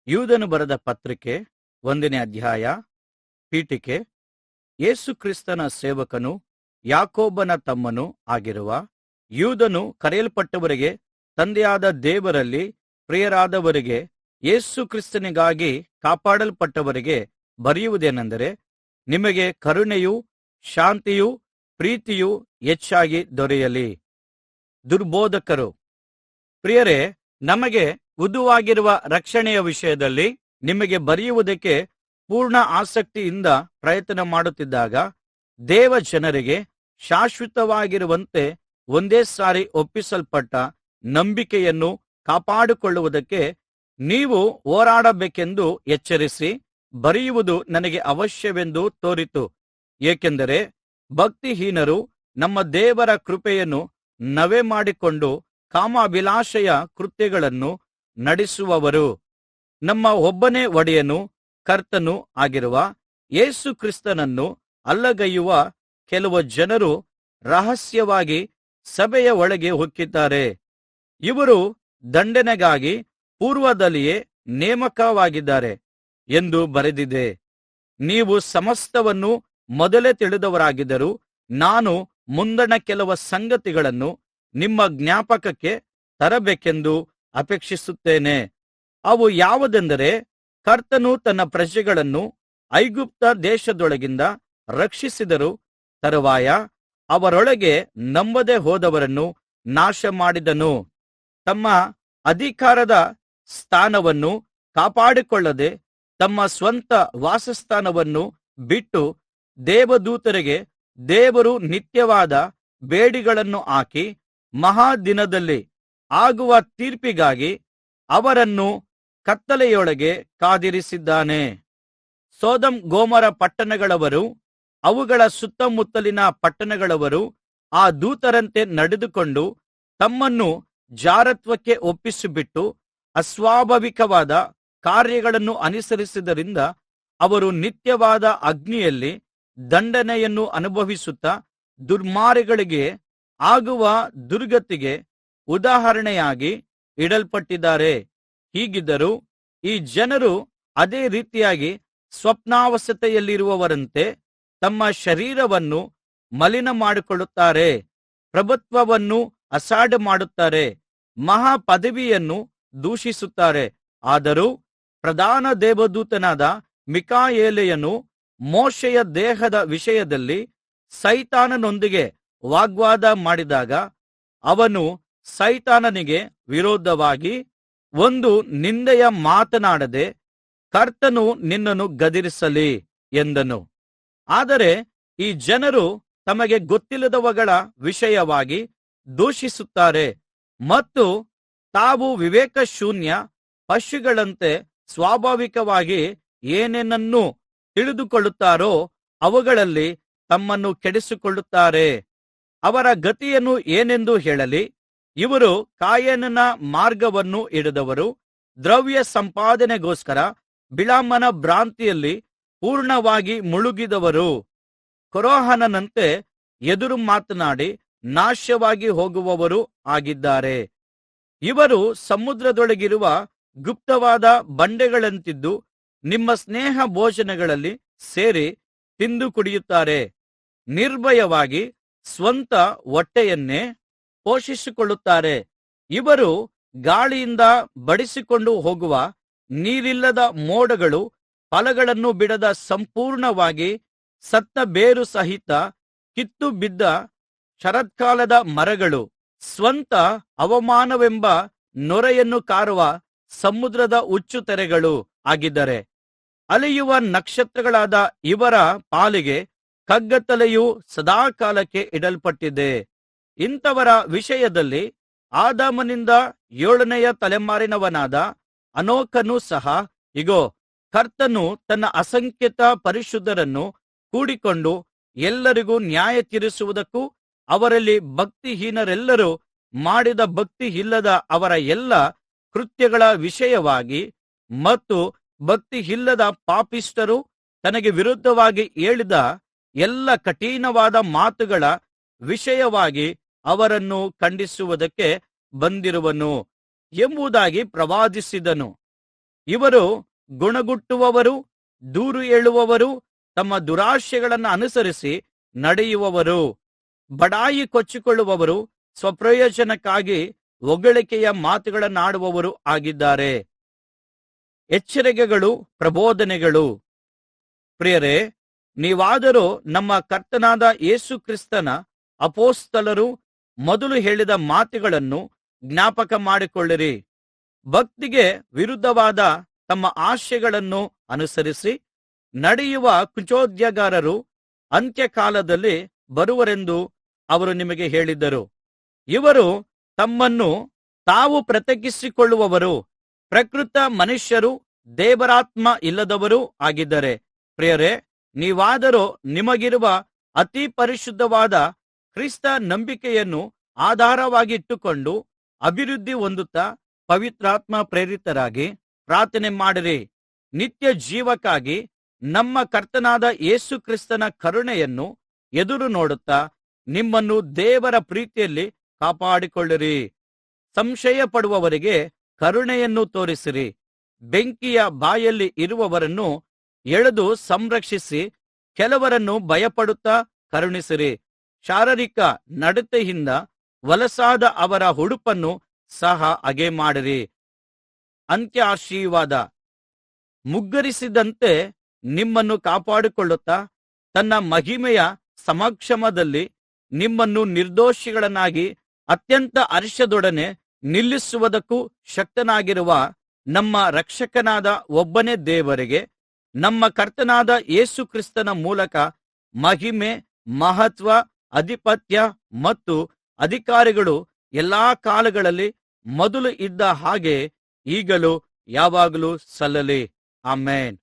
ಯೂದನು ಬರೆದ ಪತ್ರಿಕೆ 1ನೇ ಅಧ್ಯಾಯ. ಪೀಠಿಕೆ. ಯೇಸು ಕ್ರಿಸ್ತನ ಸೇವಕನೂ ಯಾಕೋಬನ ತಮ್ಮನೂ ಆಗಿರುವ ಯೂದನು, ಕರೆಯಲ್ಪಟ್ಟವರಿಗೆ, ತಂದೆಯಾದ ದೇವರಲ್ಲಿ ಪ್ರಿಯರಾದವರಿಗೆ, ಯೇಸು ಕ್ರಿಸ್ತನಿಗಾಗಿ ಕಾಪಾಡಲ್ಪಟ್ಟವರಿಗೆ ಬರೆಯುವುದೇನೆಂದರೆ, ನಿಮಗೆ ಕರುಣೆಯೂ ಶಾಂತಿಯೂ ಪ್ರೀತಿಯೂ ಹೆಚ್ಚಾಗಿ ದೊರೆಯಲಿ. ದುರ್ಬೋಧಕರು. ಪ್ರಿಯರೇ, ನಮಗೆ ಉದುವಾಗಿರುವ ರಕ್ಷಣೆಯ ವಿಷಯದಲ್ಲಿ ನಿಮಗೆ ಬರೆಯುವುದಕ್ಕೆ ಪೂರ್ಣ ಆಸಕ್ತಿಯಿಂದ ಪ್ರಯತ್ನ ಮಾಡುತ್ತಿದ್ದಾಗ, ದೇವಜನರಿಗೆ ಶಾಶ್ವತವಾಗಿರುವಂತೆ ಒಂದೇ ಸಾರಿ ಒಪ್ಪಿಸಲ್ಪಟ್ಟ ನಂಬಿಕೆಯನ್ನು ಕಾಪಾಡಿಕೊಳ್ಳುವುದಕ್ಕೆ ನೀವು ಹೋರಾಡಬೇಕೆಂದು ಎಚ್ಚರಿಸಿ ಬರೆಯುವುದು ನನಗೆ ಅವಶ್ಯವೆಂದು ತೋರಿತು. ಏಕೆಂದರೆ ಭಕ್ತಿಹೀನರು ನಮ್ಮ ದೇವರ ಕೃಪೆಯನ್ನು ನವೆ ಮಾಡಿಕೊಂಡು ಕಾಮಾಭಿಲಾಷೆಯ ಕೃತ್ಯಗಳನ್ನು ನಡೆಸುವವರು, ನಮ್ಮ ಒಬ್ಬನೇ ಒಡೆಯನೂ ಕರ್ತನೂ ಆಗಿರುವ ಯೇಸು ಕ್ರಿಸ್ತನನ್ನು ಅಲ್ಲಗಳೆಯುವ ಕೆಲವು ಜನರು ರಹಸ್ಯವಾಗಿ ಸಭೆಯ ಒಳಗೆ ಹೊಕ್ಕಿದ್ದಾರೆ. ಇವರು ದಂಡನೆಗಾಗಿ ಪೂರ್ವದಲ್ಲಿಯೇ ನೇಮಕವಾಗಿದ್ದಾರೆ ಎಂದು ಬರೆದಿದೆ. ನೀವು ಸಮಸ್ತವನ್ನು ಮೊದಲೇ ತಿಳಿದವರಾಗಿದ್ದರೂ ನಾನು ಮುಂದಣ ಕೆಲವು ಸಂಗತಿಗಳನ್ನು ನಿಮ್ಮ ಜ್ಞಾಪಕಕ್ಕೆ ತರಬೇಕೆಂದು ಅಪೇಕ್ಷಿಸುತ್ತೇನೆ. ಅವು ಯಾವುದೆಂದರೆ, ಕರ್ತನು ತನ್ನ ಪ್ರಜೆಗಳನ್ನು ಐಗುಪ್ತ ದೇಶದೊಳಗಿಂದ ರಕ್ಷಿಸಿದರೂ ತರುವಾಯ ಅವರೊಳಗೆ ನಂಬದೆ ಹೋದವರನ್ನು ನಾಶಮಾಡಿದನು. ತಮ್ಮ ಅಧಿಕಾರದ ಸ್ಥಾನವನ್ನು ಕಾಪಾಡಿಕೊಳ್ಳದೆ ತಮ್ಮ ಸ್ವಂತ ವಾಸಸ್ಥಾನವನ್ನು ಬಿಟ್ಟು ದೇವದೂತರಿಗೆ ದೇವರು ನಿತ್ಯವಾದ ಬೇಡಿಗಳನ್ನು ಹಾಕಿ ಮಹಾದಿನದಲ್ಲಿ ಆಗುವ ತೀರ್ಪಿಗಾಗಿ ಅವರನ್ನು ಕತ್ತಲೆಯೊಳಗೆ ಕಾದಿರಿಸಿದ್ದಾನೆ. ಸೊದೋಮ್ ಗೊಮೋರ ಪಟ್ಟಣಗಳವರು, ಅವುಗಳ ಸುತ್ತಮುತ್ತಲಿನ ಪಟ್ಟಣಗಳವರು ಆ ದೂತರಂತೆ ನಡೆದುಕೊಂಡು ತಮ್ಮನ್ನು ಜಾರತ್ವಕ್ಕೆ ಒಪ್ಪಿಸಿಬಿಟ್ಟು ಅಸ್ವಾಭಾವಿಕವಾದ ಕಾರ್ಯಗಳನ್ನು ಅನುಸರಿಸಿದ್ದರಿಂದ ಅವರು ನಿತ್ಯವಾದ ಅಗ್ನಿಯಲ್ಲಿ ದಂಡನೆಯನ್ನು ಅನುಭವಿಸುತ್ತಾ ದುರ್ಮಾರ್ಗಗಳಿಗೆ ಆಗುವ ದುರ್ಗತಿಗೆ ಉದಾಹರಣೆಯಾಗಿ ಇಡಲ್ಪಟ್ಟಿದ್ದಾರೆ. ಹೀಗಿದ್ದರೂ ಈ ಜನರು ಅದೇ ರೀತಿಯಾಗಿ ಸ್ವಪ್ನಾವಸ್ಥೆಯಲ್ಲಿರುವವರಂತೆ ತಮ್ಮ ಶರೀರವನ್ನು ಮಲಿನ ಮಾಡಿಕೊಳ್ಳುತ್ತಾರೆ, ಪ್ರಭುತ್ವವನ್ನು ಅಸಾಢ್ಯ ಮಾಡುತ್ತಾರೆ, ಮಹಾಪದವಿಯನ್ನು ದೂಷಿಸುತ್ತಾರೆ. ಆದರೂ ಪ್ರಧಾನ ದೇವದೂತನಾದ ಮಿಕಾಯೇಲನು ಮೋಶೆಯ ದೇಹದ ವಿಷಯದಲ್ಲಿ ಸೈತಾನನೊಂದಿಗೆ ವಾಗ್ವಾದ ಮಾಡಿದಾಗ ಅವನು ಸೈತಾನನಿಗೆ ವಿರೋಧವಾಗಿ ಒಂದು ನಿಂದೆಯ ಮಾತನಾಡದೆ, ಕರ್ತನು ನಿನ್ನನ್ನು ಗದರಿಸಲಿ ಎಂದನು. ಆದರೆ ಈ ಜನರು ತಮಗೆ ಗೊತ್ತಿಲ್ಲದವುಗಳ ವಿಷಯವಾಗಿ ದೂಷಿಸುತ್ತಾರೆ ಮತ್ತು ತಾವು ವಿವೇಕಶೂನ್ಯ ಪಶುಗಳಂತೆ ಸ್ವಾಭಾವಿಕವಾಗಿ ಏನೇನನ್ನು ತಿಳಿದುಕೊಳ್ಳುತ್ತಾರೋ ಅವುಗಳಲ್ಲಿ ತಮ್ಮನ್ನು ಕೆಡಿಸಿಕೊಳ್ಳುತ್ತಾರೆ. ಅವರ ಗತಿಯನ್ನು ಏನೆಂದು ಹೇಳಲಿ? ಇವರು ಕಾಯೇನನ ಮಾರ್ಗವನ್ನು ಹಿಡಿದವರು, ದ್ರವ್ಯ ಸಂಪಾದನೆಗೋಸ್ಕರ ಬಿಳಾಮನ ಭ್ರಾಂತಿಯಲ್ಲಿ ಪೂರ್ಣವಾಗಿ ಮುಳುಗಿದವರು, ಕೊರಹನಂತೆ ಎದುರು ಮಾತನಾಡಿ ನಾಶವಾಗಿ ಹೋಗುವವರು ಆಗಿದ್ದಾರೆ. ಇವರು ಸಮುದ್ರದೊಳಗಿರುವ ಗುಪ್ತವಾದ ಬಂಡೆಗಳಂತಿದ್ದು ನಿಮ್ಮ ಸ್ನೇಹ ಭೋಜನಗಳಲ್ಲಿ ಸೇರಿ ತಿಂದು ಕುಡಿಯುತ್ತಾರೆ. ನಿರ್ಭಯವಾಗಿ ಸ್ವಂತ ಹೊಟ್ಟೆಯನ್ನೇ ಪೋಷಿಸಿಕೊಳ್ಳುತ್ತಾರೆ. ಇವರು ಗಾಳಿಯಿಂದ ಬಡಿಸಿಕೊಂಡು ಹೋಗುವ ನೀರಿಲ್ಲದ ಮೋಡಗಳು, ಫಲಗಳನ್ನು ಬಿಡದ ಸಂಪೂರ್ಣವಾಗಿ ಸತ್ತ ಬೇರು ಸಹಿತ ಕಿತ್ತು ಬಿದ್ದ ಶರತ್ಕಾಲದ ಮರಗಳು, ಸ್ವಂತ ಅವಮಾನವೆಂಬ ನೊರೆಯನ್ನು ಕಾರುವ ಸಮುದ್ರದ ಹುಚ್ಚುತೆರೆಗಳು ಆಗಿದ್ದಾರೆ. ಅಲೆಯುವ ನಕ್ಷತ್ರಗಳಾದ ಇವರ ಪಾಲಿಗೆ ಕಗ್ಗತ್ತಲೆಯು ಸದಾಕಾಲಕ್ಕೆ ಇಡಲ್ಪಟ್ಟಿದೆ. ಇಂಥವರ ವಿಷಯದಲ್ಲಿ ಆದಾಮನಿಂದ 7ನೆಯ ತಲೆಮಾರಿನವನಾದ ಹನೋಕನು ಸಹ, ಇಗೋ, ಕರ್ತನು ತನ್ನ ಅಸಂಖ್ಯಾತ ಪರಿಶುದ್ಧರನ್ನು ಕೂಡಿಕೊಂಡು ಎಲ್ಲರಿಗೂ ನ್ಯಾಯ ತೀರಿಸುವುದಕ್ಕೂ ಅವರಲ್ಲಿ ಭಕ್ತಿಹೀನರೆಲ್ಲರೂ ಮಾಡಿದ ಭಕ್ತಿ ಇಲ್ಲದ ಅವರ ಎಲ್ಲ ಕೃತ್ಯಗಳ ವಿಷಯವಾಗಿ ಮತ್ತು ಭಕ್ತಿಯಿಲ್ಲದ ಪಾಪಿಷ್ಠರು ತನಗೆ ವಿರುದ್ಧವಾಗಿ ಹೇಳಿದ ಎಲ್ಲ ಕಠಿಣವಾದ ಮಾತುಗಳ ವಿಷಯವಾಗಿ ಅವರನ್ನು ಖಂಡಿಸುವುದಕ್ಕೆ ಬಂದಿರುವನು ಎಂಬುದಾಗಿ ಪ್ರವಾದಿಸಿದನು. ಇವರು ಗುಣಗುಟ್ಟುವವರು, ದೂರು ಹೇಳುವವರು, ತಮ್ಮ ದುರಾಶೆಗಳನ್ನು ಅನುಸರಿಸಿ ನಡೆಯುವವರು, ಬಡಾಯಿ ಕೊಚ್ಚಿಕೊಳ್ಳುವವರು, ಸ್ವಪ್ರಯೋಜನಕ್ಕಾಗಿ ಹೊಗಳಿಕೆಯ ಮಾತುಗಳನ್ನಾಡುವವರು ಆಗಿದ್ದಾರೆ. ಎಚ್ಚರಿಕೆಗಳು, ಪ್ರಬೋಧನೆಗಳು. ಪ್ರಿಯರೇ, ನೀವಾದರೂ ನಮ್ಮ ಕರ್ತನಾದ ಯೇಸು ಕ್ರಿಸ್ತನ ಅಪೊಸ್ತಲರು ಮೊದಲು ಹೇಳಿದ ಮಾತುಗಳನ್ನು ಜ್ಞಾಪಕ ಮಾಡಿಕೊಳ್ಳಿರಿ. ಭಕ್ತಿಗೆ ವಿರುದ್ಧವಾದ ತಮ್ಮ ಆಶೆಗಳನ್ನು ಅನುಸರಿಸಿ ನಡೆಯುವ ಕುಚೋದ್ಯಗಾರರು ಅಂತ್ಯಕಾಲದಲ್ಲಿ ಬರುವರೆಂದು ಅವರು ನಿಮಗೆ ಹೇಳಿದ್ದರು. ಇವರು ತಮ್ಮನ್ನು ತಾವು ಪ್ರತ್ಯೇಕಿಸಿಕೊಳ್ಳುವವರು, ಪ್ರಕೃತ ಮನುಷ್ಯರು, ದೇವರಾತ್ಮ ಇಲ್ಲದವರೂ ಆಗಿದ್ದಾರೆ. ಪ್ರಿಯರೇ, ನೀವಾದರೂ ನಿಮಗಿರುವ ಅತಿ ಪರಿಶುದ್ಧವಾದ ಕ್ರಿಸ್ತ ನಂಬಿಕೆಯನ್ನು ಆಧಾರವಾಗಿಟ್ಟುಕೊಂಡು ಅಭಿವೃದ್ಧಿ ಹೊಂದುತ್ತಾ ಪವಿತ್ರಾತ್ಮ ಪ್ರೇರಿತರಾಗಿ ಪ್ರಾರ್ಥನೆ ಮಾಡಿರಿ. ನಿತ್ಯ ಜೀವಕ್ಕಾಗಿ ನಮ್ಮ ಕರ್ತನಾದ ಯೇಸು ಕ್ರಿಸ್ತನ ಕರುಣೆಯನ್ನು ಎದುರು ನೋಡುತ್ತಾ ನಿಮ್ಮನ್ನು ದೇವರ ಪ್ರೀತಿಯಲ್ಲಿ ಕಾಪಾಡಿಕೊಳ್ಳಿರಿ. ಸಂಶಯ ಪಡುವವರಿಗೆ ಕರುಣೆಯನ್ನು ತೋರಿಸಿರಿ. ಬೆಂಕಿಯ ಬಾಯಲ್ಲಿ ಇರುವವರನ್ನು ಎಳೆದು ಸಂರಕ್ಷಿಸಿ, ಕೆಲವರನ್ನು ಭಯಪಡುತ್ತಾ ಕರುಣಿಸಿರಿ. ಶಾರೀರಿಕ ನಡತೆಯಿಂದ ವಲಸಾದ ಅವರ ಉಡುಪನ್ನು ಸಹ ಹಾಗೆ ಮಾಡಿರಿ. ಅಂತ್ಯಾಶೀರ್ವಾದ. ಮುಗ್ಗರಿಸಿದಂತೆ ನಿಮ್ಮನ್ನು ಕಾಪಾಡಿಕೊಳ್ಳುತ್ತಾ ತನ್ನ ಮಹಿಮೆಯ ಸಮಕ್ಷಮದಲ್ಲಿ ನಿಮ್ಮನ್ನು ನಿರ್ದೋಷಿಗಳನ್ನಾಗಿ ಅತ್ಯಂತ ಹರ್ಷದೊಡನೆ ನಿಲ್ಲಿಸುವುದಕ್ಕೂ ಶಕ್ತನಾಗಿರುವ ನಮ್ಮ ರಕ್ಷಕನಾದ ಒಬ್ಬನೇ ದೇವರಿಗೆ, ನಮ್ಮ ಕರ್ತನಾದ ಯೇಸು ಕ್ರಿಸ್ತನ ಮೂಲಕ ಮಹಿಮೆ, ಮಹತ್ವ, ಅಧಿಪತ್ಯ ಮತ್ತು ಅಧಿಕಾರಗಳು ಎಲ್ಲಾ ಕಾಲಗಳಲ್ಲಿ ಮೊದಲು ಇದ್ದ ಹಾಗೆ ಈಗಲೂ ಯಾವಾಗಲೂ ಸಲ್ಲಲಿ. ಆಮೆನ್.